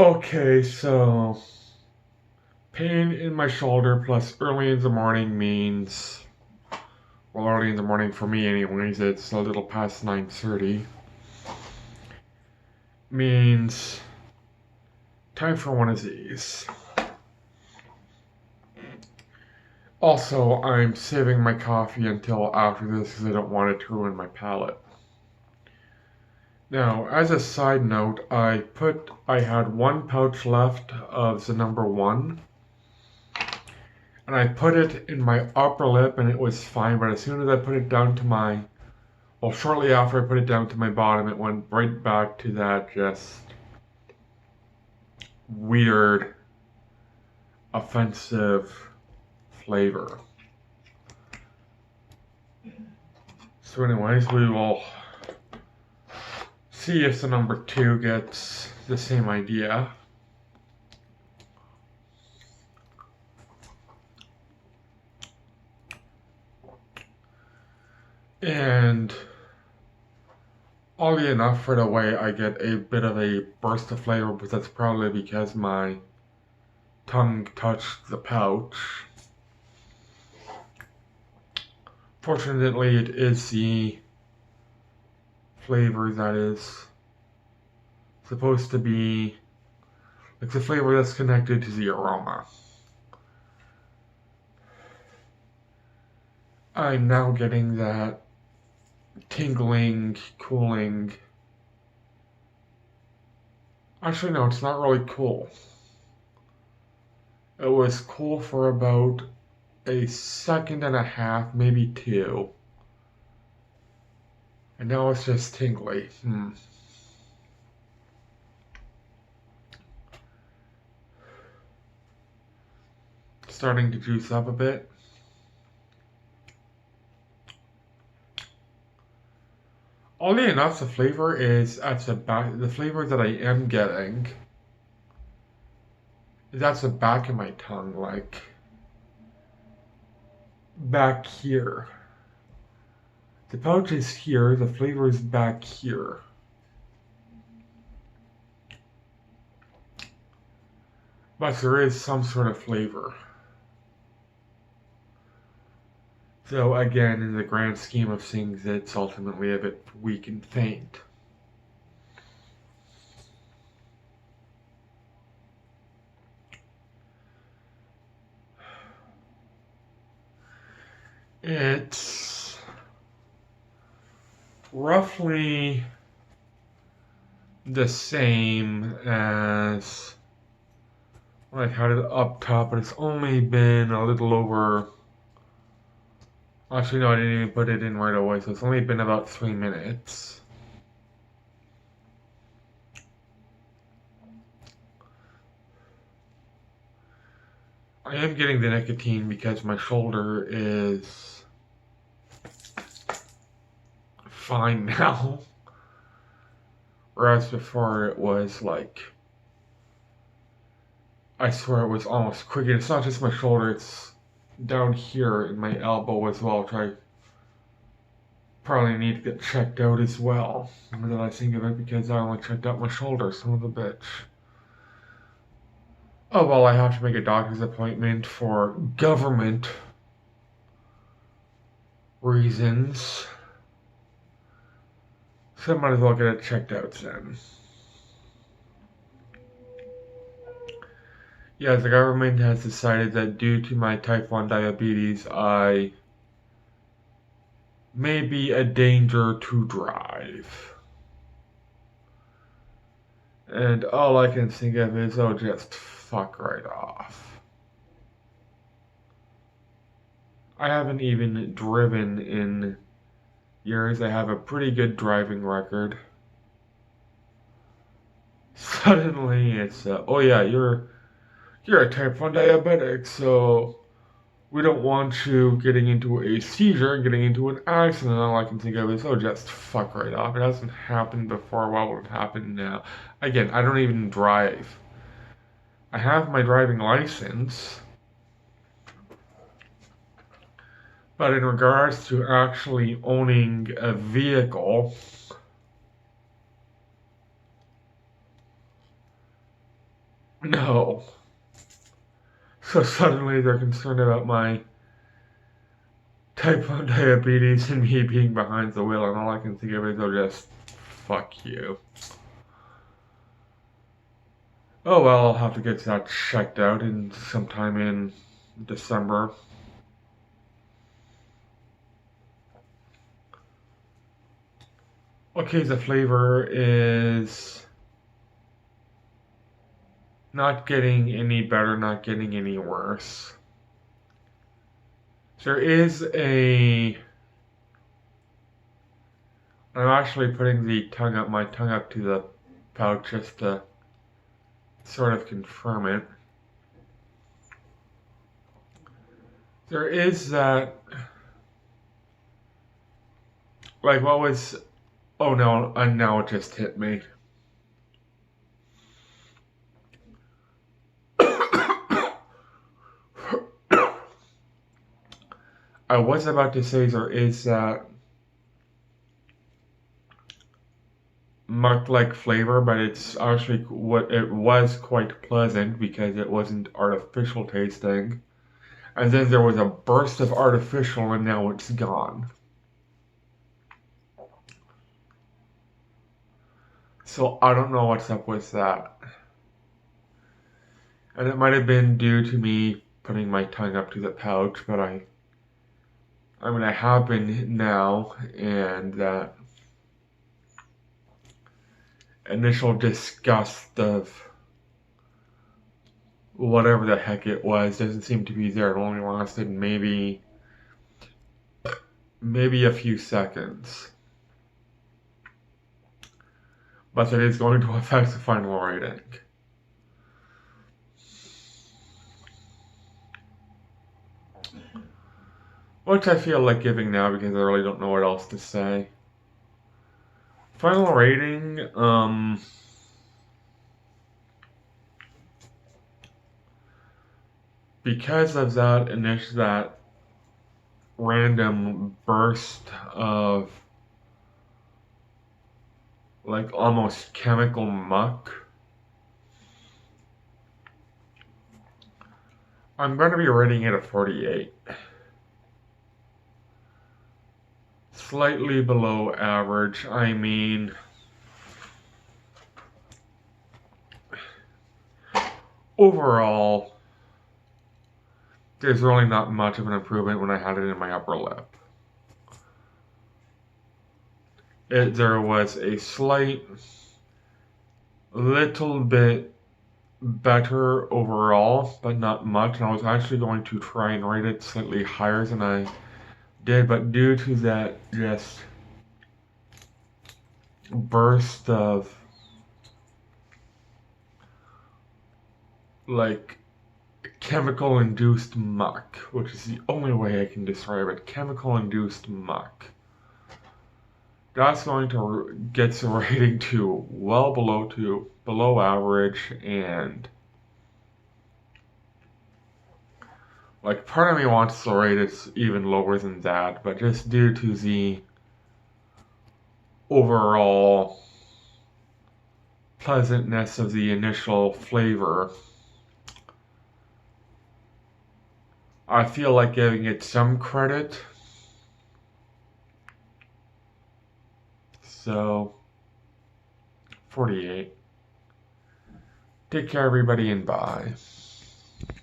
Okay, so pain in my shoulder plus early in the morning means, well, early in the morning for me anyways, it's a little past 9:30, means time for one of these. Also, I'm saving my coffee until after this because I don't want it to ruin my palate. Now, as a side note, I had one pouch left of the number one, and I put it in my upper lip and it was fine, but as soon as I put it down to shortly after I put it down to my bottom, it went right back to that just weird, offensive flavor. So anyways, we will see if the number two gets the same idea. And oddly enough, right away I get a bit of a burst of flavor, but that's probably because my tongue touched the pouch. Fortunately, it is the flavor that is supposed to be like the flavor that's connected to the aroma. I'm now getting that tingling, cooling. Actually, no, it's not really cool. It was cool for about a second and a half, maybe two. And now it's just tingly. Starting to juice up a bit. Oddly enough, the flavor is at the back. The flavor that I am getting is at the back of my tongue, like back here. The pouch is here, the flavor is back here. But there is some sort of flavor. So again, in the grand scheme of things, it's ultimately a bit weak and faint. It's roughly the same as when I had it up top, but it's only been a little over. Actually, no, I didn't even put it in right away, so it's only been about 3 minutes. I am getting the nicotine because my shoulder is fine now. Whereas before it was like, I swear it was almost cricket. It's not just my shoulder, it's down here in my elbow as well, which I probably need to get checked out as well. Now that I think of it, because I only checked out my shoulder, son of a bitch. Oh well, I have to make a doctor's appointment for government reasons. So I might as well get it checked out then. Yeah, the government has decided that due to my type 1 diabetes, I may be a danger to drive. And all I can think of is, oh, just fuck right off. I haven't even driven in years. I have a pretty good driving record. Suddenly it's, oh yeah, you're a type 1 diabetic, so we don't want you getting into a seizure, getting into an accident. All I can think of is, oh, just fuck right off. It hasn't happened before. Why would it happen now? Again, I don't even drive. I have my driving license. But in regards to actually owning a vehicle, No. So suddenly they're concerned about my type 1 diabetes and me being behind the wheel, and all I can think of is, oh, just fuck you. Oh well, I'll have to get that checked out in sometime in December. Okay, the flavor is not getting any better, not getting any worse. There is I'm actually putting my tongue up to the pouch just to sort of confirm it. There is that, like, what was, oh no, and now it just hit me. I was about to say there is that muck-like flavor, but it's actually what it was quite pleasant because it wasn't artificial tasting. And then there was a burst of artificial, and now it's gone. So I don't know what's up with that. And it might have been due to me putting my tongue up to the pouch, but I mean, I have been now, and that initial disgust of whatever the heck it was doesn't seem to be there. It only lasted maybe a few seconds. But it is going to affect the final rating. Which I feel like giving now because I really don't know what else to say. Final rating, because of that random burst of like almost chemical muck, I'm going to be rating it a 48. Slightly below average. I mean, overall, there's really not much of an improvement when I had it in my upper lip. There was a slight, little bit better overall, but not much. And I was actually going to try and rate it slightly higher than I did, but due to that just burst of like chemical induced muck, which is the only way I can describe it, chemical induced muck, that's going to get the rating to well below average, and like part of me wants to rate it even lower than that, but just due to the overall pleasantness of the initial flavor, I feel like giving it some credit. So, 48. Take care, everybody, and bye.